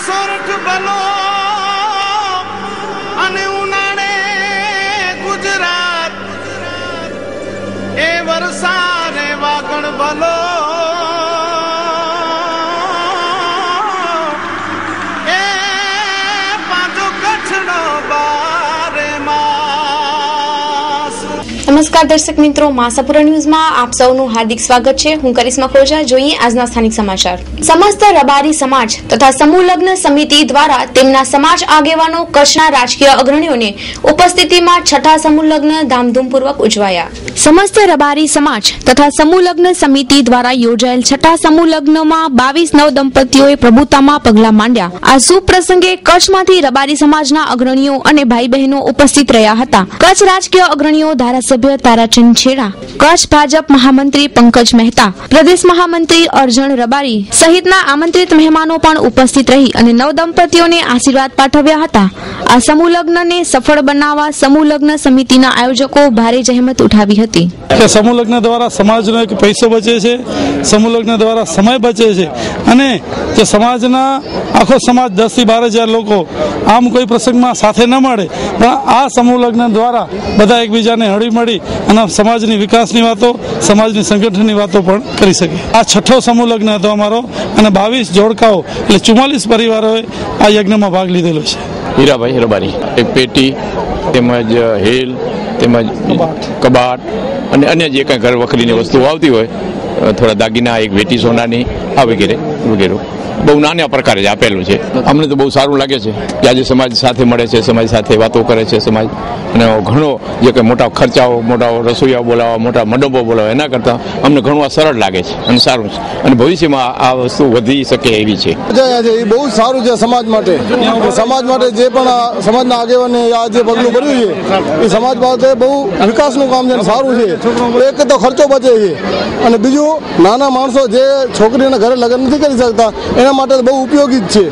સોરઠ બલો અને ઉનાળે ગુજરાત એ વરસાદે વાગણ બલો એ પાછો કચ્છનો બારે માસ। નમસ્કાર દર્શક મિત્રો, માસાપુરા ન્યૂઝમાં આપ સૌનું હાર્દિક સ્વાગત છે। હું કરિશ્મા ખોજા। જોઈએ આજના સ્થાનિક સમાચાર। સમસ્ત રબારી સમાજ તથા સમૂહ લગ્ન સમિતિ દ્વારા તેમના સમાજ આગેવાનો કચ્છના રાજકીય અગ્રણીઓને ઉપસ્થિતિમાં છઠ્ઠા સમૂહ લગ્ન ધામધૂમપૂર્વક ઉજવાયા। સમસ્ત રબારી સમાજ તથા સમૂહ લગ્ન સમિતિ દ્વારા યોજાયેલ છઠ્ઠા સમૂહ લગ્નમાં 22 નવ દંપતીઓએ પ્રભુતામાં પગલાં માંડ્યા। આ શુભ પ્રસંગે કચ્છમાંથી રબારી સમાજના અગ્રણીઓ અને ભાઈ બહેનો ઉપસ્થિત રહ્યા હતા। કચ્છ રાજકીય અગ્રણીઓ ધારાસભ્ય તારાચંદ છેડા, કચ્છ ભાજપ મહામંત્રી પંકજ મહેતા, પ્રદેશ મહામંત્રી અર્જણ રબારી સહિતના આમંત્રિત મહેમાનો પણ ઉપસ્થિત રહી અને નવ દંપતીઓને આશીર્વાદ પાઠવ્યા હતા। આ સમૂહ લગ્નને સફળ બનાવવા સમૂહ લગ્ન સમિતિના આયોજકો ભારે જહેમત ઉઠાવી હતી। સમૂહ લગ્ન દ્વારા સમાજનો એક પૈસો બચે છે, સમૂહ લગ્ન દ્વારા સમય બચે છે અને જે સમાજના આખો સમાજ 10 થી 12,000 લોકો આમ કોઈ પ્રસંગમાં સાથે ન મળે પણ આ સમૂહ લગ્ન દ્વારા બધા એકબીજાને હળી મળી અને સમાજની વિકાસની વાતો, સમાજની સંગઠનની વાતો પણ કરી શકે। આ છઠ્ઠો સમૂહ લગ્ન હતો અમારો અને 22 જોડકાઓ એટલે 44 પરિવારોએ આ યજ્ઞમાં ભાગ લીધેલો છે। હીરાભાઈ રબારી એક પેટી તેમજ હેલ તેમજ કબાટ અને અન્ય જે કંઈ ઘર વખરીની વસ્તુઓ આવતી હોય, થોડા દાગીના, એક વેટી સોનાની, આ વગેરે વગેરે બહુ નાના પ્રકારે જ આપેલું છે। અમને તો બહુ સારું લાગે છે કે આજે સમાજ સાથે મળે છે, સમાજ સાથે વાતો કરે છે સમાજ, અને ઘણો જે કંઈ મોટા ખર્ચાઓ, મોટા રસોઈયાઓ બોલાવવા, મોટા મંડપો બોલાવવા એના કરતાં અમને ઘણું આ સરળ લાગે છે અને સારું છે અને ભવિષ્યમાં આ વસ્તુ વધી શકે એવી છે। એ બહુ સારું છે સમાજ માટે જે પણ સમાજના આગેવાને આ જે પગલું ભર્યું છે એ સમાજ માટે બહુ વિકાસનું કામ છે, સારું છે। એક તો ખર્ચો બચે છે અને બીજું નાના માણસો જે છોકરીના ઘરે લગ્ન નથી કરી શકતા એના માટે બહુ ઉપયોગી જ છે।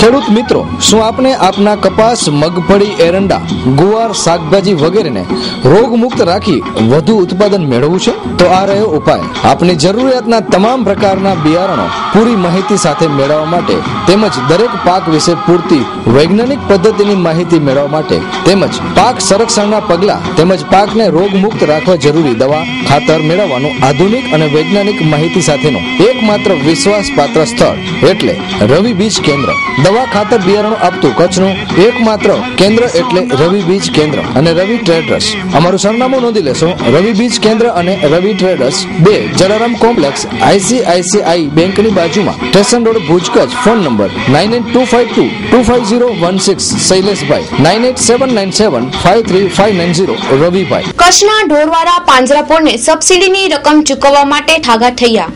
ખેડૂત મિત્રો, શું આપણે આપના કપાસ, મગફળી, એરંડા, ગુવાર, શાકભાજી વગેરેને રોગમુક્ત રાખી વધુ ઉત્પાદન મેળવવું છે? તો આ રહ્યો ઉપાય। આપની જરૂરિયાતના તમામ પ્રકારના બિયારણો પૂરી માહિતી સાથે મેળવવા માટે તેમજ દરેક પાક વિશે પૂરતી વૈજ્ઞાનિક પદ્ધતિની માહિતી મેળવવા માટે તેમજ પાક સંરક્ષણના પગલાં તેમજ પાકને રોગમુક્ત રાખવા જરૂરી દવા, ખાતર મેળવવાનું આધુનિક અને વૈજ્ઞાનિક માહિતી સાથેનું એકમાત્ર વિશ્વાસપાત્ર સ્થળ એટલે રવિ બીજ કેન્દ્ર। દવા, ખાતર, બિયારણો આપતું કચ્છનું એકમાત્ર કેન્દ્ર એટલે રવિ બીજ કેન્દ્ર અને રવિ ટ્રેડર્સ। અમારું સરનામું નોંધી લેશો। રવિ બીજ કેન્દ્ર અને રવિ ટ્રેડર્સ, 2 જલારામ કોમ્પ્લેક્સ, ICICI બેંકની બાજુમાં, station road, Bhuj, Kutch. Phone number 9825250516 શૈલેષભાઈ, 9879753590 રવિભાઈ। કચ્છના ઢોરવાડા પાંજરાપોળને સબસિડીની રકમ ચૂકવવા માટે ઠાગા થયા।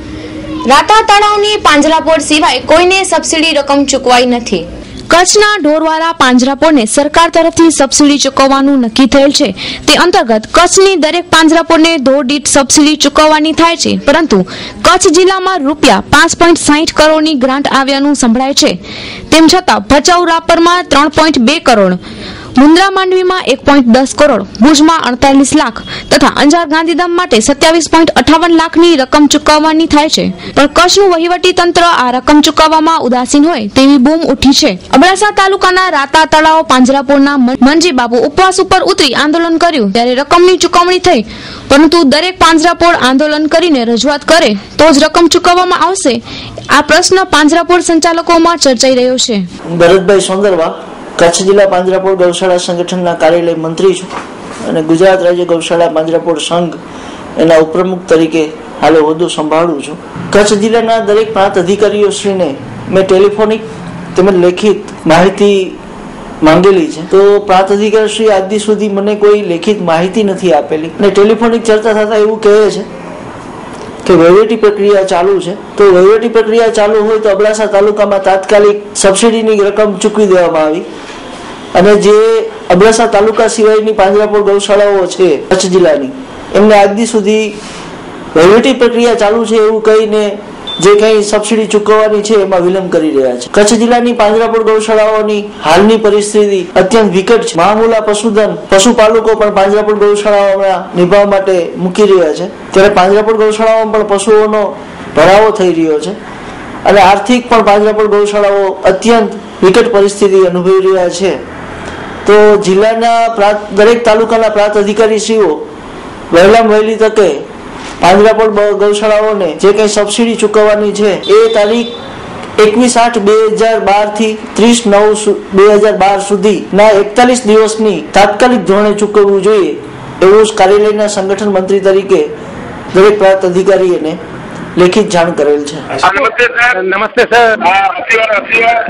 રાતા તળાવની પાંજરાપોળ સિવાય કોઈને સબસિડી રકમ ચૂકવાઈ નથી। કચ્છના ઢોરવાડા પાંજરાપોળને સરકાર તરફથી સબસિડી ચૂકવવાનું નક્કી થયેલ છે। તે અંતર્ગત કચ્છની દરેક પાંજરાપોળને ઢોર દીઠ સબસિડી ચૂકવવાની થાય છે, પરંતુ કચ્છ જિલ્લામાં રૂપિયા 5.60 કરોડની ગ્રાન્ટ આવ્યાનું સંભળાય છે। તેમ છતાં ભચાઉ રાપરમાં 3.2 કરોડ, મુન્દ્રા માંડવીમાં 1.10 કરોડ, ભુજમાં 48 લાખ તથા અંજાર ગાંધીધામ માટે 27.58 લાખની રકમ ચૂકવવાની થાય છે, પણ કચ્છનું વહીવટી તંત્ર આ રકમ ચૂકવવામાં ઉદાસીન હોય તેવી બૂમ ઉઠી છે। અબડાસા તાલુકાના રાતા તળાવ પાંજરાપોળના મંજી બાબુ ઉપવાસ ઉપર ઉતરી આંદોલન કર્યું ત્યારે રકમની ચૂકવણી થઈ, પરંતુ દરેક પાંજરાપોળ આંદોલન કરીને રજૂઆત કરે તો જ રકમ ચૂકવવામાં આવશે। આ પ્રશ્ન પાંજરાપોળ સંચાલકોમાં ચર્ચાઈ રહ્યો છે। ભરતભાઈ સોંદરવા, કચ્છ જિલ્લા પાંજરાપોળ ગૌશાળા સંગઠનના કાર્યાલય મંત્રી છું અને ગુજરાત રાજ્ય ગૌશાળા પાંજરાપોળ સંઘ એના ઉપપ્રમુખ તરીકે હાલે હોદ્દો સંભાળું છું। કચ્છ જિલ્લાના દરેક પ્રાંત અધિકારીઓશ્રીને મેં ટેલિફોનિક તેમજ લેખિત માહિતી માંગેલી છે, તો પ્રાંત અધિકારીશ્રી આજ દી સુધી મને કોઈ લેખિત માહિતી નથી આપેલી અને ટેલિફોનિક ચર્ચા થતા એવું કહે છે કે વહીવટી પ્રક્રિયા ચાલુ છે। તો વહીવટી પ્રક્રિયા ચાલુ હોય તો અબડાસા તાલુકામાં તાત્કાલિક સબસિડીની રકમ ચૂકવી દેવામાં આવી અને જે અબડાસા તાલુકા સિવાયની પાંજરાપોળ ગૌશાળાઓ છે કચ્છ જિલ્લાની, એમને આજ દી સુધી વહીવટી પ્રક્રિયા ચાલુ છે એવું કહીને જે કંઈ સબસિડી ચૂકવવાની છે એમાં વિલંબ કરી રહ્યા છે। કચ્છ જિલ્લાની પાંજરાપોળ ગૌશાળાઓની હાલની પરિસ્થિતિ અત્યંત વિકટ છે। મહામૂલા પશુધન પશુપાલકો પણ પાંજરાપોળ ગૌશાળાઓમાં નિભાવવા માટે મૂકી રહ્યા છે, ત્યારે પાંજરાપોળ ગૌશાળાઓમાં પણ પશુઓનો ભરાવો થઈ રહ્યો છે અને આર્થિક પણ પાંજરાપોળ ગૌશાળાઓ અત્યંત વિકટ પરિસ્થિતિ અનુભવી રહ્યા છે. તો જિલ્લાના દરેક તાલુકાના પ્રાંત અધિકારીશ્રીઓ વહેલામાં વહેલી તકે પાંજરાપોળ ગૌશાળાઓને જે કંઈ સબસિડી ચૂકવવાની છે એ તારીખ 21/8/2012 થી 30/9/2012 સુધીના 41 દિવસની તાત્કાલિક ધોરણે ચૂકવવું જોઈએ એવું કાર્યાલયના સંગઠન મંત્રી તરીકે દરેક પ્રાંત અધિકારીને લેખિત જાણ કરેલ છે. નમસ્તે સર.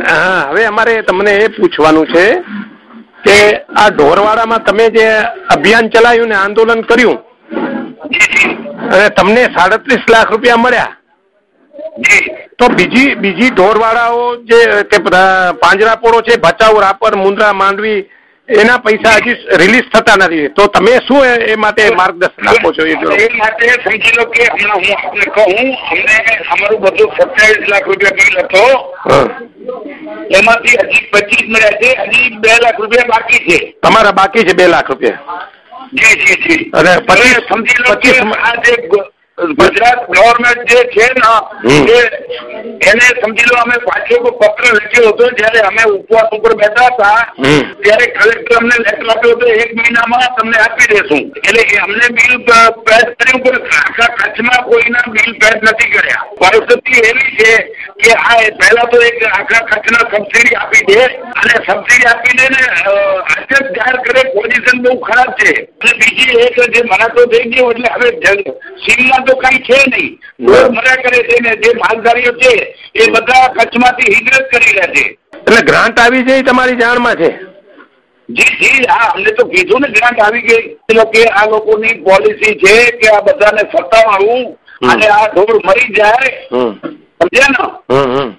હા, હવે અમારે તમને એ પૂછવાનું છે કે આ ઢોરવાડામાં તમે જે અભિયાન ચલાવ્યું ને આંદોલન કર્યું અને તમને 37 લાખ રૂપિયા મળ્યા, તો બીજી ઢોરવાડાઓ જે પાંજરાપોળો છે, ભચાઉ, રાપર, મુન્દ્રા, માંડવી, એના પૈસા હજી રિલીઝ થતા નથી. તો તમે શું એ માટે માર્ગદર્શન આપો છો? એ માટે સમજી લો કે હમણાં હું આપને કહું, અમને અમારું બધું 27 લાખ રૂપિયા બિલ હતો, એમાંથી હજી 25 મળ્યા છે, હજી 2 લાખ રૂપિયા બાકી છે. તમારા બાકી છે 2 લાખ રૂપિયા? જી જી જી. અને સમજી લો કે આ જે ગુજરાત ગવર્મેન્ટ જે છે ને એને સમજી લો અમે પાછો પત્ર લખ્યો હતો જયારે અમે ઉપવાસ ઉપર બેઠા હતા ત્યારે કલેક્ટર અમને લેટર આપ્યો હતો 1 મહિનામાં તમને આપી દેશું. એટલે અમને બિલ પેડ કર્યું પણ આખા કચ્છમાં કોઈના બિલ પેડ નથી કર્યા. પરિસ્થિતિ એવી છે કે આ પહેલા તો એક આખા કચ્છના સબસિડી આપી દે અને સબસિડી આપી દે ને આજે જાહેર કરે પોઝિશન બહુ ખરાબ છે. અને બીજી એક જે મને તો થઈ ગયું એટલે હવે સીમમાં તો કઈ છે નહીં, મર્યા કરે છે ને જે માલધારીઓ છે એ બધા કચ્છમાંથી હિજરત કરી રહ્યા છે. એટલે ગ્રાન્ટ આવી જાય તમારી જાણમાં છે? જી જી, હા, અમને તો કીધું ને ગ્રાન્ટ આવી ગઈ. કે આ લોકોની પોલિસી છે કે આ બધાને સત્તાવાળું અને આ ઢોર મરી જાય, સમજ્યા ને,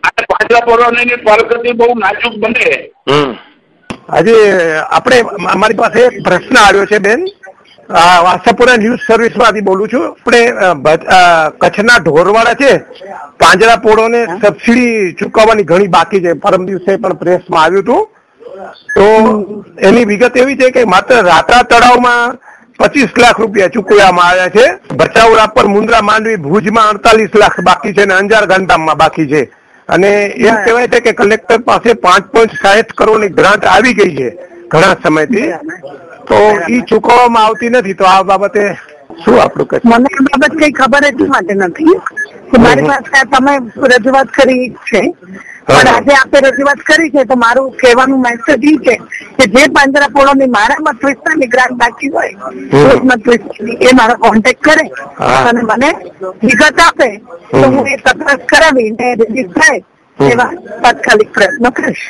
અને પાંજરાપોળોની પરિસ્થિતિ બહુ નાજુક બને. આજે આપણે અમારી પાસે એક પ્રશ્ન આવ્યો છે બેન, આશાપુરા ન્યૂઝ સર્વિસમાંથી બોલું છું. આપણે કચ્છના ઢોરવાડા છે, પાંજરાપોળોને સબસિડી ચૂકવવાની ઘણી બાકી છે. પરમ દિવસે પણ પ્રેસમાં આવ્યું હતું. તો એની વિગત એવી છે કે માત્ર રાતા તળાવમાં 25 લાખ રૂપિયા ચૂકવવામાં આવ્યા છે, ભચાઉ, રાપર, મુન્દ્રા, માંડવી, ભુજમાં 48 લાખ બાકી છે અને અંજાર ગાંધીધામમાં બાકી છે. અને એમ કહેવાય છે કે કલેક્ટર પાસે 5.60 કરોડની ગ્રાન્ટ આવી ગઈ છે ઘણા સમયથી, તો ઈ ચૂકવવામાં આવતી નથી. તો આ બાબતે શું આપણું કહે? મને આ બાબત કઈ ખબર જ માટે નથી. મારી પાસે તમે રજૂઆત કરી છે, પણ આજે આપણે રજૂઆત કરી છે તો મારું કહેવાનું મેસેજ એ છે કે જે પાંજરાપોળોની મારા મત વિસ્તારની ગ્રાન્ટ બાકી હોય મત વિસ્તારની એ મારો કોન્ટેક્ટ કરે અને મને વિગત આપે તો હું એ તપાસ કરાવીને રિલીઝ થાય એવા તાત્કાલિક પ્રયત્નો કરીશ.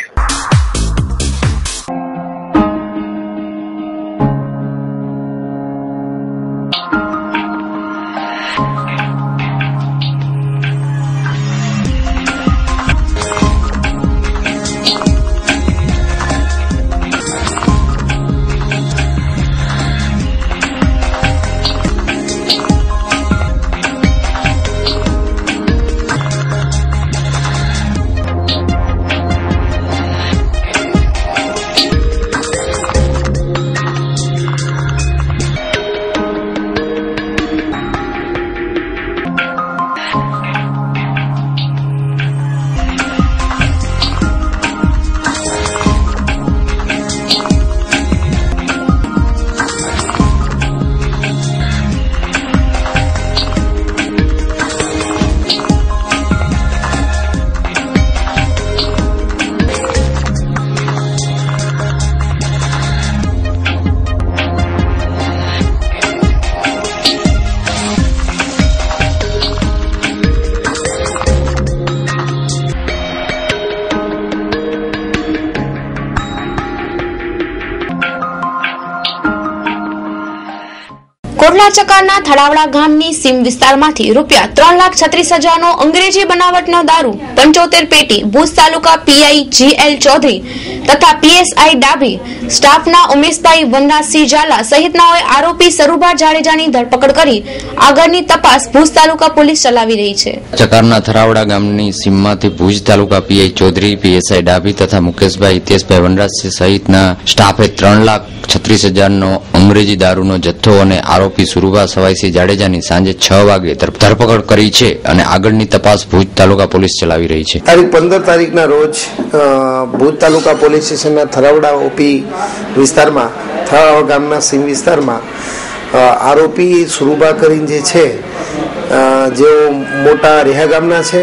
કોટલા ચકારના થડાવડા ગામની સીમ વિસ્તારમાંથી રૂપિયા 3,36,000નો અંગ્રેજી બનાવટનો દારૂ 75 પેટી ભુજ તાલુકા પીઆઈ જીએલ ચૌધરી તથા પીએસઆઈ ડાભી સ્ટાફના ઉમેશભાઈ વનરાજસિંહ ઝાલા સહિતનાઓએ આરોપી સરુભા જાડેજાની ધરપકડ કરી આગળની તપાસ ભુજ તાલુકા પોલીસ ચલાવી રહી છે. ચકારના થરાવડા ગામની સીમમાંથી ભુજ તાલુકા પીઆઈ ચૌધરી, પીએસઆઈ ડાભી તથા મુકેશભાઈ હિતેશભાઈ વનરાજસિંહ સહિતના સ્ટાફે 3,36,000નો અંગ્રેજી દારૂનો જથ્થો અને આરોપી સુરુભા સવાઈસિંહ જાડેજાની સાંજે 6 વાગે ધરપકડ કરી છે અને આગળની તપાસ ભુજ તાલુકા પોલીસ ચલાવી રહી છે. તારીખ 15 તારીખના રોજ ભુજ તાલુકા પોલીસ સ્ટેશનના થરાવડા ઓપી વિસ્તારમાં થરાવડા ગામના સીમ વિસ્તારમાં આરોપી સુરુભા કરીને જે છે જેઓ મોટા રેહા ગામના છે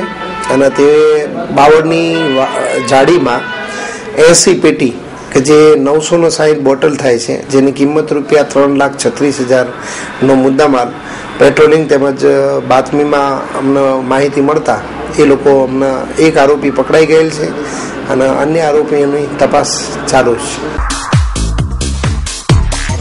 અને તે બાવળની જાડીમાં 80 પેટી કે જે 960 બોટલ થાય છે જેની કિંમત રૂપિયા 3,36,000નો મુદ્દામાલ પેટ્રોલિંગ તેમજ બાતમીમાં અમને માહિતી મળતા એ લોકો અમને એક આરોપી પકડાઈ ગયેલ છે અને અન્ય આરોપીઓની તપાસ ચાલુ છે.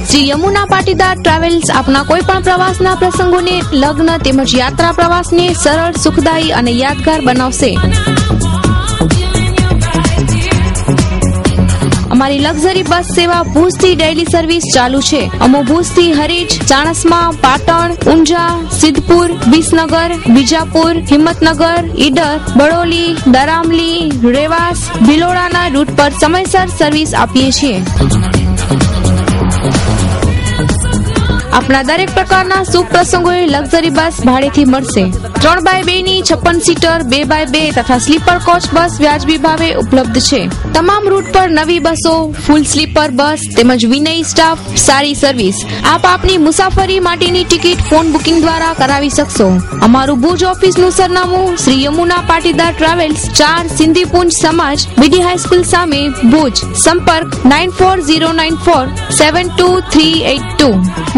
શ્રી યમુના પાટીદાર ટ્રાવેલ્સ આપના કોઈ પણ પ્રવાસના પ્રસંગોને, લગ્ન તેમજ યાત્રા પ્રવાસને સરળ, સુખદાયી અને યાદગાર બનાવશે. અમારી લક્ઝરી બસ સેવા ભુજથી ડેઇલી સર્વિસ ચાલુ છે. અમો ભુજથી હરીજ, ચાણસ્મા, પાટણ, ઊંઝા, સિદ્ધપુર, વિસનગર, બીજાપુર, હિંમતનગર, ઈડર, બડોલી, દરામલી, રેવાસ, ભિલોડાના રૂટ પર સમયસર સર્વિસ આપીએ છીએ. આપણા દરેક પ્રકારના શુભ પ્રસંગોએ લક્ઝરી બસ ભાડેથી મળશે. 3x2 ની 56 સીટર, 2x2 તથા સ્લીપર કોચ બસ વ્યાજબી ભાવે ઉપલબ્ધ છે. તમામ રૂટ પર નવી બસો, ફૂલ સ્લીપર બસ તેમજ વિનય સ્ટાફ, સારી સર્વિસ. આપ આપની મુસાફરી માટેની ટિકિટ ફોન બુકિંગ દ્વારા કરાવી શકશો. અમારું ભુજ ઓફિસનું સરનામું શ્રી યમુના પાટીદાર ટ્રાવેલ્સ, 4 સિંધીપુંજ સમાજ, બીડી હાઈસ્કૂલ સામે, ભુજ. સંપર્ક 9404722382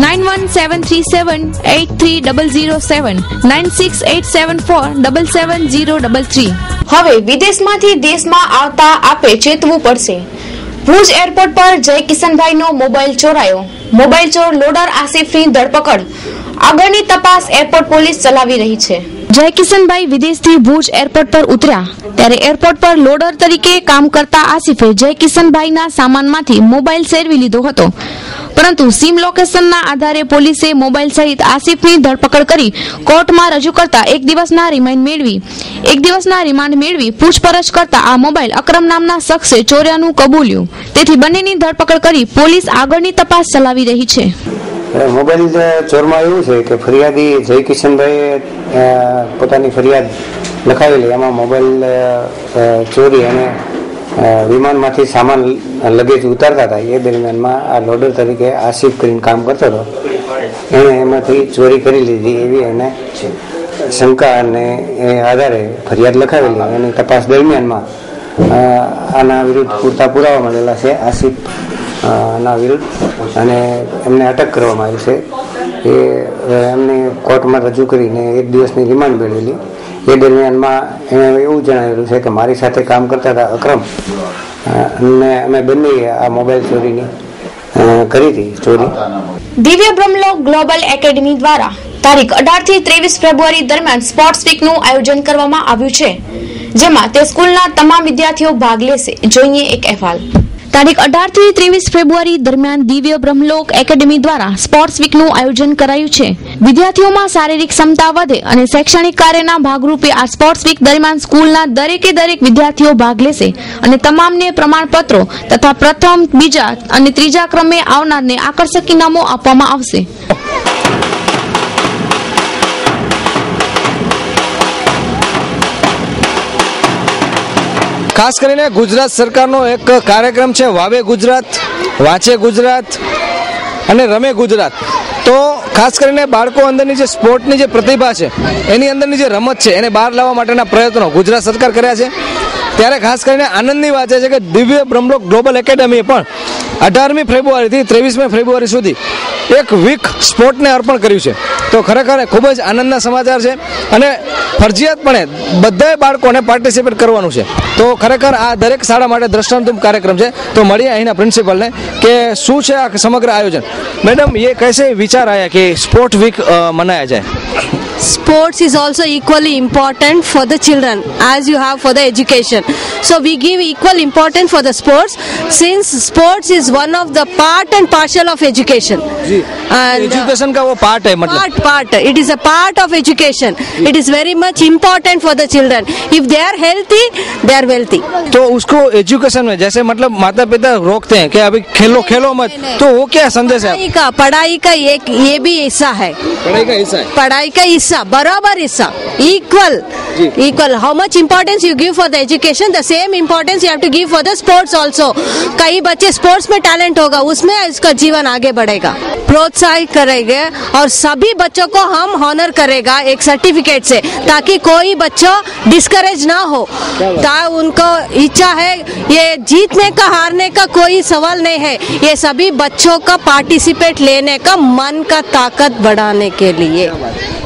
9173783007 9687477033. હવે વિદેશમાંથી દેશમાં આવતા આપે ચેતવું પડશે. ભુજ એરપોર્ટ પર જય કિશનભાઈનો મોબાઈલ ચોરાયો. મોબાઈલ ચોર લોડર આસિફની ધરપકડ. આગળની તપાસ એરપોર્ટ પોલીસ ચલાવી રહી છે. જય કિશનભાઈ વિદેશથી ભુજ એરપોર્ટ પર ઉતર્યા ત્યારે એરપોર્ટ પર લોડર તરીકે કામ કરતા આસિફે જય કિશનભાઈના સામાનમાંથી મોબાઈલ સેરવી લીધો હતો. પરંતુ સિમ લોકેશનના આધારે પોલીસે મોબાઈલ સહિત આસિફની ધરપકડ કરી કોર્ટમાં રજૂ કરતા એક દિવસના રિમાન્ડ મેળવી પૂછપરછ કરતા આ મોબાઈલ અકરમ નામના શખ્સે ચોર્યાનું કબૂલ્યું. તેથી બંનેની ધરપકડ કરી પોલીસ આગળની તપાસ ચલાવી રહી છે. મોબાઈલ ચોરમાં એવું છે કે ફરિયાદી જય કિશનભાઈએ પોતાની ફરિયાદ લખાવેલી. એમાં મોબાઈલ ચોરી અને વિમાનમાંથી સામાન લગેજ ઉતારતા હતા એ દરમિયાનમાં આ લોડર તરીકે આસિફ કરીને કામ કરતો હતો. એણે એમાંથી ચોરી કરી લીધી એવી એને શંકા અને એ આધારે ફરિયાદ લખાવેલી. એની તપાસ દરમિયાનમાં આના વિરુદ્ધ પૂરતા પુરાવા મળેલા છે આસિફ ના વિરુદ્ધ અને એમને અટક કરવામાં આવી છે. એ એમને કોર્ટમાં રજૂ કરીને એક દિવસની રિમાન્ડ મેળવેલી. એ દરમિયાનમાં એણે એવું જણાવેલું છે કે મારી સાથે કામ કરતા હતા અકરમ અને અમે બંને આ મોબાઈલ ચોરીની કરી હતી ચોરી. દિવ્ય બ્રહ્મલોક ગ્લોબલ એકેડમી દ્વારા તારીખ 18 થી 23 ફેબ્રુઆરી દરમિયાન સ્પોર્ટ્સ વીકનું આયોજન કરવામાં આવ્યું છે, જેમાં તે સ્કૂલના તમામ વિદ્યાર્થીઓ ભાગ લેશે. જોઈએ એક અહેવાલ. તારીખ 18 થી 23 ફેબ્રુઆરી દરમિયાન દિવ્ય બ્રહ્મલોક એકેડમી દ્વારા સ્પોર્ટ્સ વીકનું આયોજન કરાયું છે. વિદ્યાર્થીઓમાં શારીરિક ક્ષમતા વધે અને શૈક્ષણિક કાર્યના ભાગરૂપે આ સ્પોર્ટ્સ વીક દરમિયાન સ્કૂલના દરેક વિદ્યાર્થીઓ ભાગ લેશે અને તમામને પ્રમાણપત્રો તથા પ્રથમ, બીજા અને ત્રીજા ક્રમે આવનારને આકર્ષક ઇનામો આપવામાં આવશે. ખાસ કરીને ગુજરાત સરકારનો એક કાર્યક્રમ છે વાવે ગુજરાત, વાંચે ગુજરાત અને રમે ગુજરાત. તો ખાસ કરીને બાળકો અંદરની જે સ્પોર્ટની જે પ્રતિભા છે, એની અંદરની જે રમત છે એને બહાર લાવવા માટેના પ્રયત્નો ગુજરાત સરકાર કર્યા છે. ત્યારે ખાસ કરીને આનંદની વાત છે કે દિવ્ય બ્રહ્મલોક ગ્લોબલ એકેડમીએ પણ 18મી ફેબ્રુઆરીથી 23મી ફેબ્રુઆરી સુધી એક વીક સ્પોર્ટને અર્પણ કર્યું છે. તો ખરેખર ખૂબ જ આનંદના સમાચાર છે અને ફરજિયાતપણે બધાય બાળકોને પાર્ટિસિપેટ કરવાનું છે. તો ખરેખર આ દરેક શાળા માટે દ્રષ્ટાંતરૂપ કાર્યક્રમ છે. તો મળીએ અહીંના પ્રિન્સિપલને કે શું છે આ સમગ્ર આયોજન. मैडम ये कैसे विचार आया कि स्पोर्ट वीक मनाया जाए? sports is also equally important for the children as you have for the education. So we give equal importance for the sports since sports is one of the part and parcel of education. And education का वो part है मतलब part. It is a part of education. It is very much important for the children. If they are healthy, they are wealthy. तो उसको education में जैसे मतलब माता पिता रोकते हैं कि अभी खेलो मत, तो वो क्या संदेश है? पढ़ाई का एक ये भी हिस्सा है. पढ़ाई का हिस्सा बराबर हिस्सा equal. How much importance you give for the education, the same importance you have to give for the sports also. कई बच्चे स्पोर्ट्स में टैलेंट होगा, उसमें इसका जीवन आगे बढ़ेगा. प्रोत्साहित करेंगे और सभी बच्चों को हम हॉनर करेगा एक सर्टिफिकेट से, ताकि कोई बच्चा डिस्करेज ना हो. उनको इच्छा है, ये जीतने का हारने का कोई सवाल नहीं है, ये सभी बच्चों का पार्टिसिपेट लेने का मन का ताकत बढ़ाने के लिए.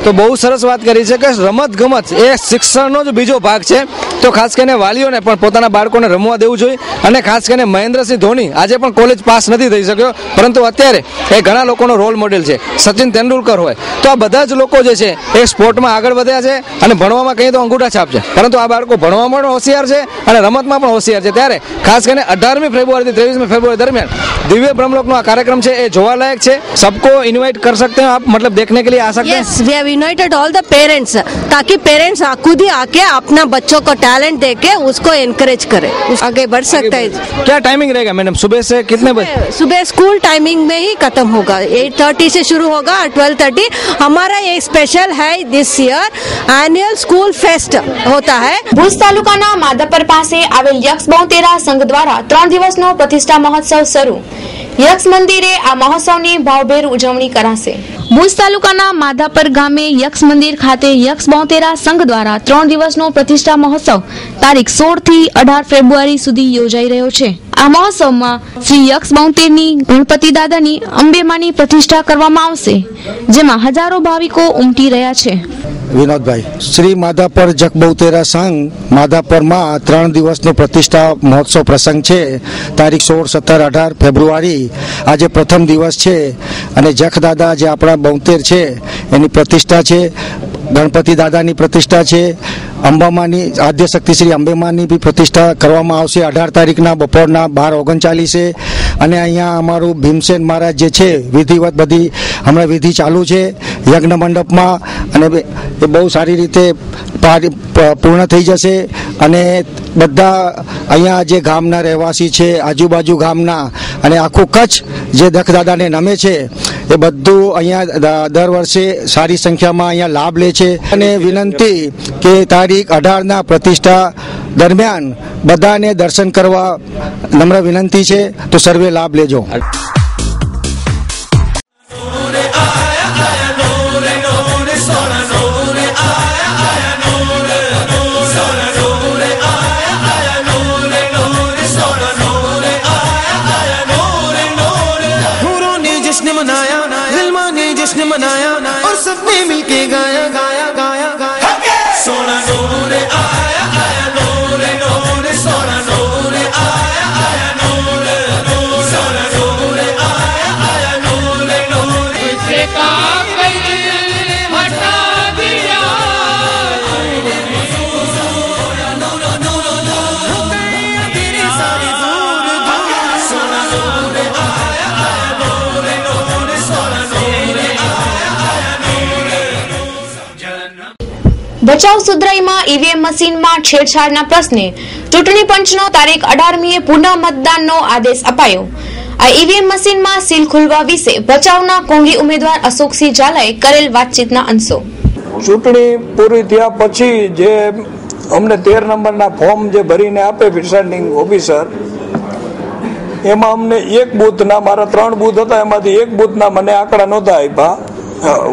તો બહુ સરસ વાત કરી છે કે રમત ગમત એ શિક્ષણનો જ બીજો ભાગ છે. તો ખાસ કરીને વાલીઓને પણ પોતાના બાળકોને રમવા દેવું જોઈએ. અને ખાસ કરીને મહેન્દ્રસિંહ ધોની આજે પણ કોલેજ પાસ નથી થઈ શક્યો, પરંતુ અત્યારે એ ઘણા લોકોનો રોલ મોડેલ છે. સચિન તેંડુલકર હોય, તો આ બધા જ લોકો જે છે એ સ્પોર્ટમાં આગળ વધ્યા છે અને ભણવામાં કંઈ તો અંગૂઠા છાપ છે, પરંતુ આ બાળકો ભણવામાં પણ હોશિયાર છે અને રમતમાં પણ હોશિયાર છે. ત્યારે ખાસ કરીને 18મી ફેબ્રુઆરીથી 23મી ફેબ્રુઆરી દરમિયાન દિવ્ય બ્રહ્મલોકનો આ કાર્યક્રમ છે એ જોવાલાયક છે. सबको इनवाइट कर सकते हैं आप, मतलब देखने के लिए आ सकते हैं? Yes, we have invited all the parents, ताकि पेरेंट्स खुद ही आके अपना बच्चों को टैलेंट देके उसको एनकरेज करे, आगे बढ़ सकता है. क्या टाइमिंग रहेगा मैडम, सुबह से कितने बजे? सुबह स्कूल टाइमिंग में ही खत्म होगा, 8:30 से शुरू होगा 12:30. हमारा एक स्पेशल है this year, annual school fest होता है. ભુજ તાલુકાના માધાપર પાસે આવેલ યક્ષ બોતેરા સંઘ દ્વારા 3 દિવસનો પ્રતિષ્ઠા મહોત્સવ શરૂ. યક્ષ મંદિરે આ મહોત્સવની ભાવભેર ઉજવણી કરાશે. ભુજ તાલુકાના માધાપર ગામે યક્ષ મંદિર ખાતે યક્ષ બોતેરા સંઘ દ્વારા 3 દિવસનો પ્રતિષ્ઠા મહોત્સવ તારીખ 16 થી 18 ફેબ્રુઆરી સુધી યોજાઈ રહ્યો છે. આ મહોત્સવમાં શ્રી યક્ષ બોતેરની ગણપતિ દાદાની અંબેમાની પ્રતિષ્ઠા કરવામાં આવશે, જેમાં હજારો ભાવિકો ઉમટી રહ્યા છે. વિનોદભાઈ, શ્રી માધાપર જખ બોતેરા સંઘ માધાપરમાં 3 દિવસનો પ્રતિષ્ઠા મહોત્સવ પ્રસંગ છે. તારીખ 16, 17, 18 ફેબ્રુઆરી આજે પ્રથમ દિવસ છે અને જખ દાદા જે આપણા બોતેર છે એની પ્રતિષ્ઠા છે. ગણપતિ દાદાની પ્રતિષ્ઠા છે. અંબામાની આદ્ય શક્તિ શ્રી અંબેમાની બી પ્રતિષ્ઠા કરવામાં આવશે 18 તારીખના બપોરના 12:39. અને અહીંયા અમારું ભીમસેન મહારાજ જે છે વિધિવત બધી હમણાં વિધિ ચાલુ છે યજ્ઞ મંડપમાં, અને એ બહુ સારી રીતે પૂર્ણ થઈ જશે. અને બધા અહીંયા જે ગામના રહેવાસી છે, આજુબાજુ ગામના અને આખું કચ્છ જે દખ દાદાને નમે છે એ બધું અહીંયા દર વર્ષે સારી સંખ્યામાં અહીંયા લાભ લે છે. અને વિનંતી કે તારીખ 18ના પ્રતિષ્ઠા દરમિયાન બધાને દર્શન કરવા નમ્ર વિનંતી છે, તો સર્વે લાભ લેજો. मनाया और सबने मिलके गाया गाया गाया गाया. सोना नूर आया आया नूर नूर, सोना नूर आया आया नूर नूर, सोना नूर आया आया नूर नूर. तुझसे काबिल हटा दिया नूर नूर नूर, तेरी सारी दूर दूर. सोना नूर आया आया नूर नूर, सोना नूर. ભચાઉ સુધરાઈમાં ઈવીએમ મશીનમાં છેડછાડના પ્રશ્ને ચૂંટણી પંચનો તારીખ 18મીએ પુનઃ મતદાનનો આદેશ અપાયો. આ ઈવીએમ મશીનમાં સીલ ખુલવા વિશે ભચાઉના કોંગી ઉમેદવાર અશોકસિંહ ઝાલાએ કરેલ વાતચીતના અંશો. ચૂંટણી પૂરી થયા પછી જે અમને 13 નંબરના ફોર્મ જે ભરીને આપે પ્રિસાઇડિંગ ઓફિસર, એમાં અમને એક બૂથના, મારા 3 બૂથ હતા એમાંથી એક બૂથના મને આંકડા નહોતા આપ્યા.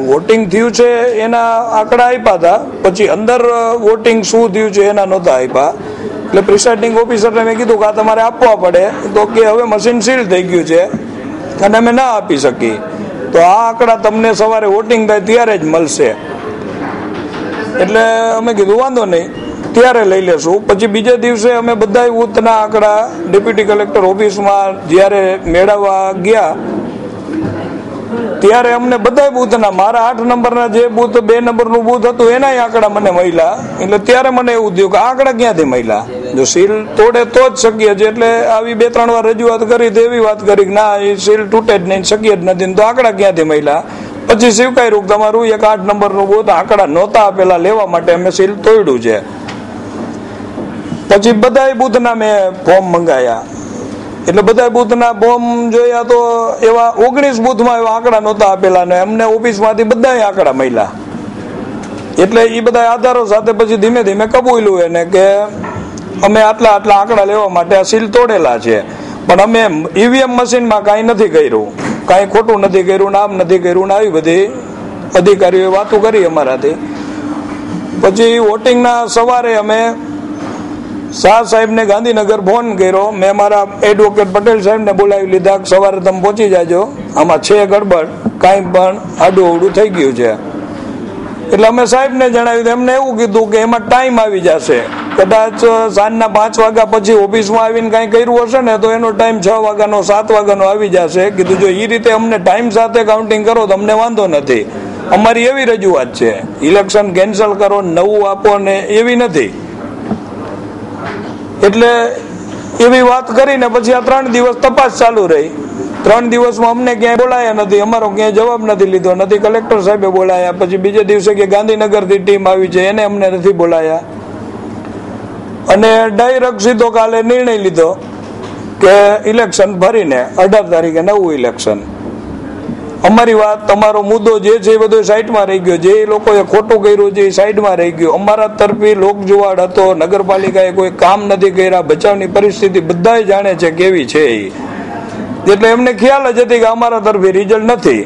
વોટિંગ થયું છે એના આંકડા આપ્યા હતા, પછી અંદર વોટિંગ શું થયું છે એના નહોતા આપ્યા. એટલે પ્રિસાઇડિંગ ઓફિસરને મેં કીધું કે આ તમારે આપવા પડે, તો કે હવે મશીન સીલ થઈ ગયું છે અને અમે ના આપી શકી, તો આ આંકડા તમને સવારે વોટિંગ થાય ત્યારે જ મળશે. એટલે અમે કીધું વાંધો નહીં, ત્યારે લઈ લેશું. પછી બીજે દિવસે અમે બધા બૂથના આંકડા ડેપ્યુટી કલેક્ટર ઓફિસમાં જ્યારે મેળવવા ગયા ત્યારે અમને બધા બૂથના, મારા 8 નંબરના જે બૂથ 2 નંબરનું બૂથ હતું એના આંકડા મને મળ્યા. એટલે ત્યારે મને એવું થયું કે આંકડા ક્યાંથી મળ્યા? જો સીલ તોડે તો જ શક્ય છે. એટલે આવી 2-3 વાર રજૂઆત કરી તો એવી વાત કરી કે ના, એ સીલ તૂટે જ નહીં, શક્ય જ નથી. તો આંકડા ક્યાંથી મળ્યા? પછી સ્વીકાર્યું તમારું એક 8 નંબરનું બૂથ આંકડા નહોતા આપેલા લેવા માટે અમે સીલ તોડ્યું છે. પછી બધા બૂથના મેં ફોર્મ મંગાયા. એટલે બધા બૂથના ફોર્મ જોયા તો એવા 19 બૂથમાં એવા આંકડા નહોતા આપેલા ને અમને ઓફિસમાંથી બધા આંકડા મળ્યા. એટલે એ બધા આધારો સાથે પછી ધીમે ધીમે કબૂલ્યું એને કે અમે આટલા આંકડા લેવા માટે આ સીલ તોડેલા છે. પણ અમે ઈવીએમ મશીનમાં કાંઈ નથી કર્યું, કાંઈ ખોટું નથી કર્યું, નામ નથી કર્યું ને આવી બધી અધિકારીઓએ વાતો કરી અમારાથી. પછી વોટિંગના સવારે અમે શાહ સાહેબને ગાંધીનગર ફોન કર્યો. મેં મારા એડવોકેટ પટેલ સાહેબને બોલાવી લીધા. સવારે તમે પહોંચી જાજો, આમાં છે ગડબડ, કાંઈ પણ આડું અવડું થઈ ગયું છે. એટલે અમે સાહેબને જણાવ્યું. એમને એવું કીધું કે એમાં ટાઈમ આવી જશે, કદાચ સાંજના 5 વાગ્યા પછી ઓફિસમાં આવીને કાંઈ કર્યું હશે ને તો એનો ટાઈમ 6 વાગ્યાનો 7 વાગ્યાનો આવી જશે. કીધું જો એ રીતે અમને ટાઈમ સાથે કાઉન્ટિંગ કરો તો અમને વાંધો નથી. અમારી એવી રજૂઆત છે, ઇલેક્શન કેન્સલ કરો, નવું આપો ને એવી નથી. એટલે એવી વાત કરીને પછી આ 3 દિવસ તપાસ ચાલુ રહી. 3 દિવસમાં અમને ક્યાંય બોલાયા નથી, અમારો ક્યાંય જવાબ નથી લીધો, નથી કલેક્ટર સાહેબે બોલાયા. પછી બીજે દિવસે કે ગાંધીનગરથી ટીમ આવી છે એને અમને નથી બોલાયા. અને ડાયરેક્ટ સીધો કાલે નિર્ણય લીધો કે ઇલેક્શન ભરીને 18 તારીખે નવું ઇલેક્શન. અમારી વાત, તમારો મુદ્દો જે છે એ બધો સાઈડમાં રહી ગયો. જે લોકોએ ખોટું કર્યું છે એ સાઈડમાં રહી ગયું. અમારા તરફી લોકજુવાળ હતો, નગરપાલિકાએ કોઈ કામ નથી કર્યા, બચાવની પરિસ્થિતિ બધા જાણે છે કેવી છે એ. એટલે એમને ખ્યાલ જ હતી કે અમારા તરફી રિઝલ્ટ નથી.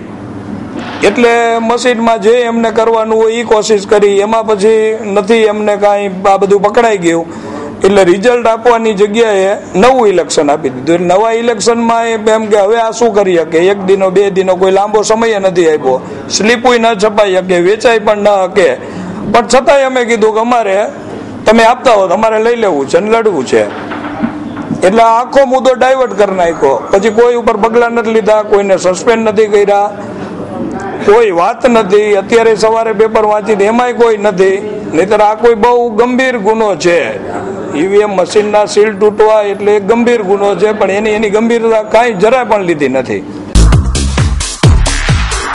એટલે મશીનમાં જે એમને કરવાનું હોય એ કોશિશ કરી, એમાં પછી નથી એમને કાંઈ આ બધું પકડાઈ ગયું. એટલે રિઝલ્ટ આપવાની જગ્યાએ નવું ઇલેક્શન આપી દીધું. એટલે નવા ઇલેક્શનમાં એમ કે હવે આ શું કરી શકે, 1 દિનો 2 દિનો કોઈ લાંબો સમય નથી આપ્યો, સ્લીપોય ન છપાઈ શકે, વેચાઈ પણ ન શકે. પણ છતાંય અમે કીધું કે અમારે તમે આપતા હો અમારે લઈ લેવું છે અને લડવું છે. એટલે આખો મુદ્દો ડાયવર્ટ કરી નાખ્યો. પછી કોઈ ઉપર પગલાં નથી લીધા, કોઈને સસ્પેન્ડ નથી કર્યા, કોઈ વાત નથી. અત્યારે સવારે પેપર વાંચી એમાંય કોઈ નથી. નહીતર આ કોઈ બહુ ગંભીર ગુનો છે. ઈવીએમ મશીનના સીલ તૂટવા એટલે એક ગંભીર ગુનો છે, પણ એની ગંભીરતા કાંઈ જરાય પણ લીધી નથી.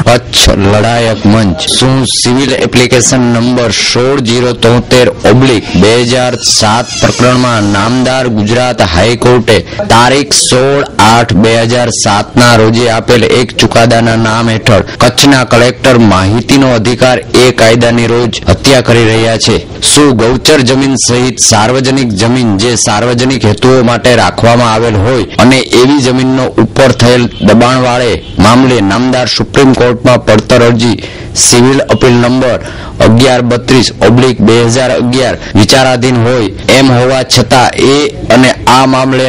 કચ્છ લડાયક મંચ શું સિવિલ એપ્લિકેશન નંબર 16-073/2007 પ્રકરણમાં નામદાર ગુજરાત હાઈકોર્ટે તારીખ 16/8/2007 ના રોજે આપેલ એક ચુકાદાના નામ હેઠળ કચ્છના કલેક્ટર માહિતીનો અધિકાર એ કાયદાની રોજ હત્યા કરી રહ્યા છે. શું ગૌચર જમીન સહિત સાર્વજનિક જમીન જે સાર્વજનિક હેતુઓ માટે રાખવામાં આવેલ હોય અને એવી જમીનનો ઉપર થયેલ દબાણ વાળે મામલે નામદાર સુપ્રીમ કોર્ટમાં પડતર અરજી સિવિલ અપીલ નંબર 1132/2011 વિચારાધીન હોય એમ હોવા છતાં એ અને આ મામલે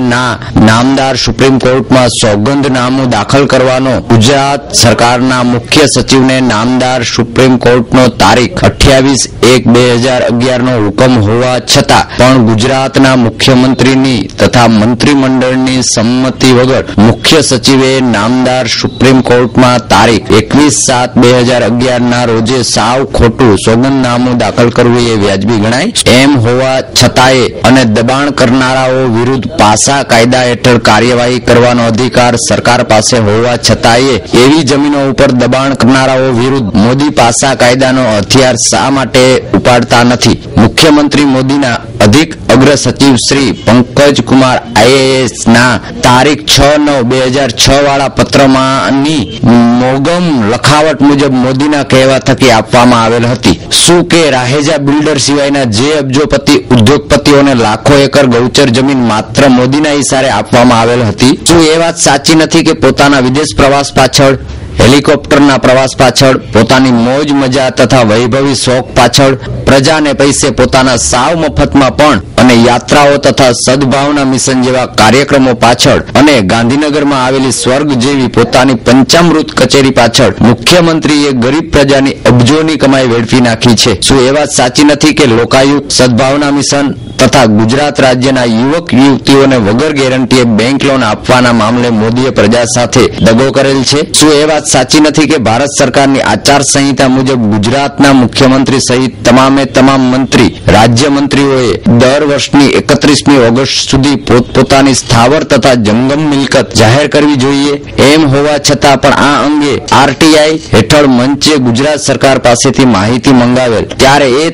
નામદાર સુપ્રીમ કોર્ટમાં સોગંદનામું દાખલ કરવાનો ગુજરાત સરકારના મુખ્ય સચિવને નામદાર સુપ્રીમ કોર્ટનો તારીખ 28/1/2011 નો હુકમ હોવા છતાં પણ ગુજરાતના મુખ્યમંત્રીની તથા મંત્રીમંડળની સંમતિ વગર મુખ્ય સચિવે નામદાર સુપ્રીમ કોર્ટમાં તારીખ 21/7/2011 ના રોજે સાવ ખોટું સોગંદનામું દાખલ કરવું એ વ્યાજબી ગણાય. એમ હોવા છતાંય અને દબાણ કરનારાઓ વિરુદ્ધ પાસા કાયદા હેઠળ કાર્યવાહી કરવાનો અધિકાર સરકાર પાસે હોવા છતાંય એવી જમીનો ઉપર દબાણ કરનારાઓ વિરુદ્ધ મોદી પાસા કાયદાનો હથિયાર શા માટે ઉપાડતા નથી? મુખ્યમંત્રી મોદીના અધિક અગ્ર સચિવ શ્રી પંકજ કુમાર IAS ના તારીખ 6/9/2006 વાળા પત્રમાંની મોગમ લખાવટ મુજબ મોદીના કહેવા થકી આપવામાં આવેલ હતી. શું કે રાહેજા બિલ્ડર સિવાયના જે અબજોપતિ ઉદ્યોગપતિઓને લાખો એકર ગૌચર જમીન માત્ર મોદીના ઇશારે આપવામાં આવેલ હતી? શું એ વાત સાચી નથી કે પોતાના વિદેશ પ્રવાસ પાછળ, હેલિકોપ્ટરના પ્રવાસ પાછળ, પોતાની મોજ મજા તથા વૈભવી શોખ પાછળ, પ્રજાને પૈસે પોતાના સાવ મફતમાં પણ અને યાત્રાઓ તથા સદભાવના મિશન જેવા કાર્યક્રમો પાછળ અને ગાંધીનગરમાં આવેલી સ્વર્ગ જેવી પોતાની પંચામૃત કચેરી પાછળ મુખ્યમંત્રીએ ગરીબ પ્રજાની અબજોની કમાઈ વેડફી નાખી છે. શું એ વાત સાચી નથી કે લોકાયુક્ત, સદભાવના મિશન તથા ગુજરાત રાજ્યના યુવક યુવતીઓને વગર ગેરંટીએ બેંક લોન આપવાના મામલે મોદીએ પ્રજા સાથે દગો કરેલ છે? શું એ વાત સાચી નથી કે ભારત સરકારની આચાર સંહિતા મુજબ ગુજરાતના મુખ્યમંત્રી સહિત તમામ મંત્રી, રાજ્યમંત્રીઓએ દર વર્ષની 31મી ઓગસ્ટ સુધી પોતપોતાની સ્થાવર તથા જંગમ મિલકત જાહેર કરવી જોઈએ? એમ હોવા છતાં પણ આ અંગે આરટીઆઈ હેઠળ મંચે ગુજરાત સરકાર પાસેથી માહિતી મંગાવેલ ત્યારે એ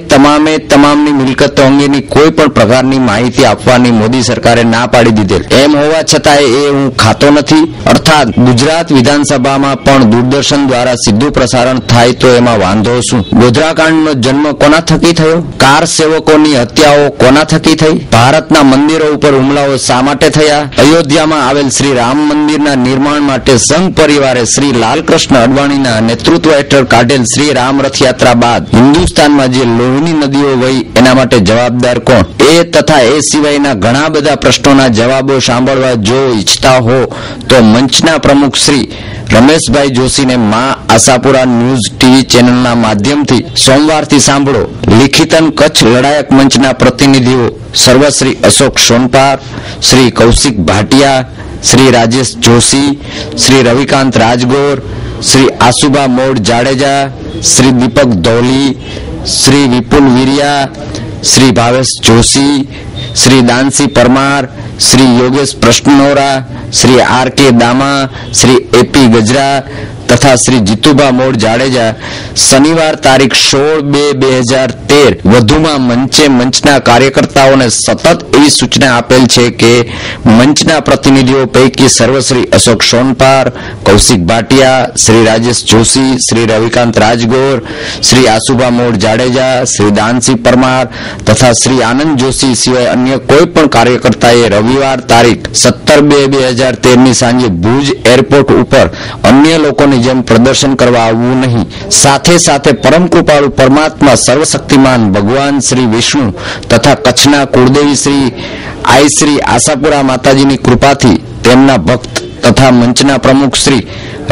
તમામની મિલકતો અંગેની કોઈ પણ પ્રકારની માહિતી આપવાની મોદી સરકારે ના પાડી દીધેલ. એમ હોવા છતાં એ હું ખાતો નથી. અર્થાત ગુજરાત વિધાનસભામાં પણ દૂરદર્શન દ્વારા સીધું પ્રસારણ થાય તો એમાં વાંધો શું? ગોધરાકાંડનો જન્મ કોના થકી થયો? કાર સેવકોની હત્યાઓ કોના થકી થઈ? ભારતના મંદિરો ઉપર હુમલાઓ શા માટે થયા? અયોધ્યામાં આવેલ શ્રી રામ મંદિરના નિર્માણ માટે સંઘ પરિવારે શ્રી લાલકૃષ્ણ અડવાણીના નેતૃત્વ હેઠળ કાઢેલ શ્રી રામ રથયાત્રા બાદ હિન્દુસ્તાનમાં જે લોહીની નદીઓ વહી એના માટે જવાબદાર કોણ? એ તથા એ સિવાયના ઘણા બધા પ્રશ્નોના જવાબો સાંભળવા જો ઈચ્છતા હો તો મંચના પ્રમુખ શ્રી રમેશભાઈ જોશીને મા આશાપુરા ન્યૂઝ ટીવી ચેનલના માધ્યમથી સોમવારથી સાંભળો. લિખિતન કચ્છ લડાયક મંચના પ્રતિનિધિઓ સર્વશ્રી અશોક સોનપાર, શ્રી કૌશિક ભાટિયા, શ્રી રાજેશ જોશી, શ્રી રવિકાંત રાજગોર, શ્રી આસુબા મોડ જાડેજા, શ્રી દીપક ધૌલી, શ્રી વિપુલ વીરિયા, Shri Bhavesh Joshi, Shri દાનસી Parmar, Shri Yogesh પ્રશ્નોરા, Shri R K Dama, Shri AP ગજરા તથા શ્રી જીતુભા મોડ જાડેજા શનિવાર તારીખ 16/2/2013 વધુમાં મંચના કાર્યકર્તાઓને સતત એવી સૂચના આપેલ છે કે મંચના પ્રતિનિધિઓ પૈકી સર્વશ્રી અશોક સોનપાર, કૌશિક ભાટિયા, શ્રી રાજેશ જોશી, શ્રી રવિકાંત રાજગોર, શ્રી આસુભા મોડ જાડેજા, શ્રી દાનસી પરમાર તથા શ્રી આનંદ જોશી સિવાય અન્ય કોઈ પણ કાર્યકર્તાએ રવિવાર તારીખ 17/2/2013 સાંજે ભુજ એરપોર્ટ ઉપર અન્ય લોકોની જેમ પ્રદર્શન કરવા આવવું નહીં. સાથે સાથે પરમ કૃપાળુ પરમાત્મા સર્વશક્તિમાન ભગવાન શ્રી વિષ્ણુ તથા કચ્છના કુળદેવી શ્રી આશાપુરા માતાજીની કૃપાથી તેમના ભક્ત તથા મંચના પ્રમુખ શ્રી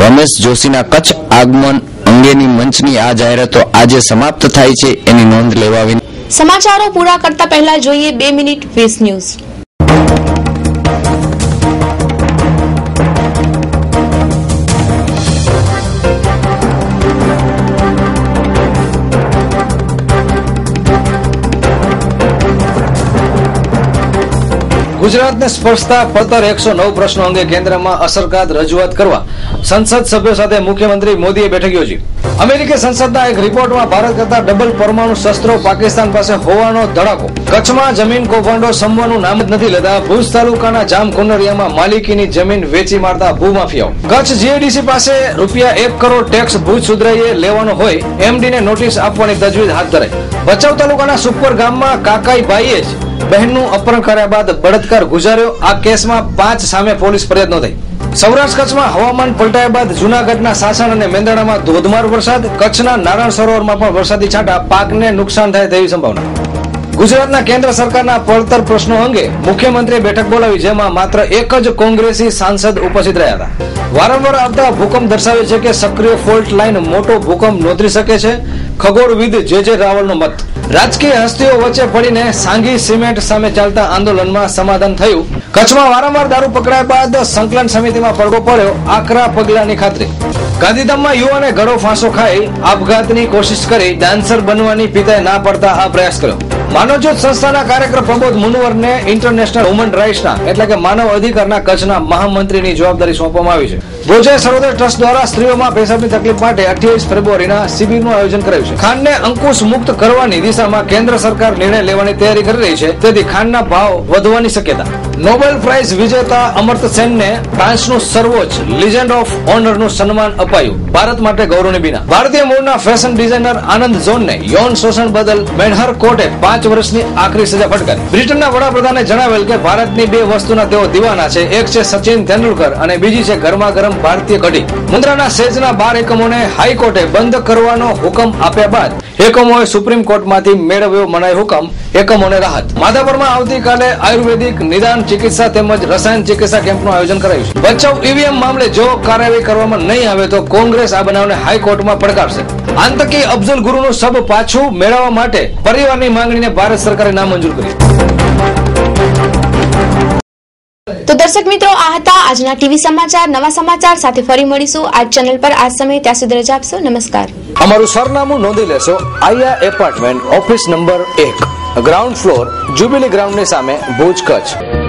રમેશ જોશીના કચ્છ આગમન અંગેની મંચની આ જાહેરાતો આજે સમાપ્ત થાય છે એની નોંધ લેવા વિનંતી. સમાચારો પૂરા કરતા પહેલા જોઈએ 2 મિનિટ 20 ન્યૂઝ. ગુજરાતને સ્પર્શતા પડતર 109 પ્રશ્નો અંગે કેન્દ્રમાં અસરકારક રજૂઆત કરવા સંસદ સભ્યો સાથે મુખ્યમંત્રી મોદીએ બેઠક યોજી. અમેરિકી સંસદના એક રિપોર્ટમાં ભારત કરતા ડબલ પરમાણુ શસ્ત્રો પાકિસ્તાન પાસે હોવાનો ધડાકો. કચ્છમાં જમીન કૌભાંડો સમવાનું નામ જ નથી લેતા. ભુજ તાલુકાના જામકુંડરિયામાં માલિકીની જમીન વેચી મારતા ભૂમાફિયાઓ. કચ્છ જીઆઈડીસી પાસે ₹1 કરોડ ટેક્સ ભુજ સુધરાઈએ લેવાનો હોય એમડીને નોટિસ આપવાની તજવીજ હાથ ધરાઈ. ભચાઉ તાલુકાના સુપર ગામમાં કાકાઈ ભાઈએ જ બહેનનું અપહરણ કર્યા બાદ બળાત્કાર ગુજાર્યો. આ કેસમાં 5 સામે પોલીસ ફરિયાદ નોંધાઈ. સૌરાષ્ટ્ર કચ્છમાં હવામાન પલટાયા બાદ જૂનાગઢના સાસણ અને મેંદરડામાં ધોધમાર વરસાદ. કચ્છના નારાયણ સરોવરમાં પણ વરસાદી છાંટા. પાકને નુકસાન થાય તેવી સંભાવના. ગુજરાતના કેન્દ્ર સરકારના પડતર પ્રશ્નો અંગે મુખ્યમંત્રીએ બેઠક બોલાવી, જેમાં માત્ર એક જ કોંગ્રેસી સાંસદ ઉપસ્થિત રહ્યા હતા. વારંવાર આવતા ભૂકંપ દર્શાવે છે કે સક્રિય ફોલ્ટ લાઇન મોટો ભૂકંપ નોંધી શકે છે. ખગોળવિદ જે રાવલનો મત. રાજકીય હસ્તીઓ વચ્ચે પડીને સાંઘી સિમેન્ટ સામે ચાલતા આંદોલનમાં સમાધાન થયું. કચ્છમાં વારંવાર દારૂ પકડાયા બાદ સંકલન સમિતિમાં પડઘો પડ્યો. આકરા પગલાની ખાતરી. ગાંધીધામમાં યુવાને ગળો ફાંસો ખાઈ આપઘાતની કોશિશ કરી. ડાન્સર બનવાની પિતાએ ના પડતા આ પ્રયાસ કર્યો. માનવજ્યોત સંસ્થાના કાર્યકર પ્રબોધ મુનવરને ઇન્ટરનેશનલ હ્યુમન રાઇટ્સના એટલે કે માનવ અધિકારના કચ્છના મહામંત્રીની જવાબદારી સોંપવામાં આવી છે. ભોજાય સર્વોદય ટ્રસ્ટ દ્વારા સ્ત્રીઓમાં પેશાબની તકલીફ માટે 28 ફેબ્રુઆરીના શિબિરનું આયોજન કરાયું છે. ખાંડને અંકુશ મુક્ત કરવાની દિશામાં કેન્દ્ર સરકાર નિર્ણય લેવાની તૈયારી કરી રહી છે. તેથી ખાંડના ભાવ વધવાની શક્યતા. નોબેલ પ્રાઇઝ વિજેતા અમર્ત્ય સેનને ફ્રાન્સનું સર્વોચ્ચ લીજેન્ડ ઓફ ઓનરનું સન્માન અપાયું. ભારત માટે ગૌરવની બીના. ભારતીય મૂળના ફેશન ડિઝાઇનર આનંદ ઝોનને યૌન શોષણ બદલ મેડહર કોર્ટે 5 5 વર્ષની આખરી સજા ફટકારી. બ્રિટનના વડાપ્રધાને જણાવેલ કે ભારતની 2 વસ્તુના તેઓ દીવાના છે. એક છે સચિન તેંડુલકર અને બીજી છે ગરમા ગરમ ભારતીય કઢી. મુન્દ્રાના સેજના 12 એકમોને હાઈકોર્ટે બંધ કરવાનો હુકમ આપ્યા બાદ એકમોએ સુપ્રીમ કોર્ટમાંથી મેળવ્યો મનાઈ હુકમ. એકમોને રાહત. માધાપરમાં આવતીકાલે આયુર્વેદિક નિદાન ચિકિત્સા તેમજ રસાયણ ચિકિત્સા કેમ્પનું આયોજન કરાયું છે. ભચાઉ ઈવીએમ મામલે જો કાર્યવાહી કરવામાં નહીં આવે તો કોંગ્રેસ આ બનાવને હાઈકોર્ટમાં પડકારશે. આતંકી અફઝલ ગુરુનું શબ પાછું મેળવવા માટે પરિવારની માંગણીને ભારત સરકારે નામંજૂર કરી. તો દર્શક મિત્રો, આ હતા આજના ટીવી સમાચાર. નવા સમાચાર સાથે ફરી મળીશું આજ ચેનલ પર. આજ સમય ત્યાં સુધી રજા આપશો. નમસ્કાર. અમારું સરનામું નોંધી લેશો. આયા apartment, office number 1, ground floor, jubilee ગ્રાઉન્ડની સામે, ભુજ, કચ્છ.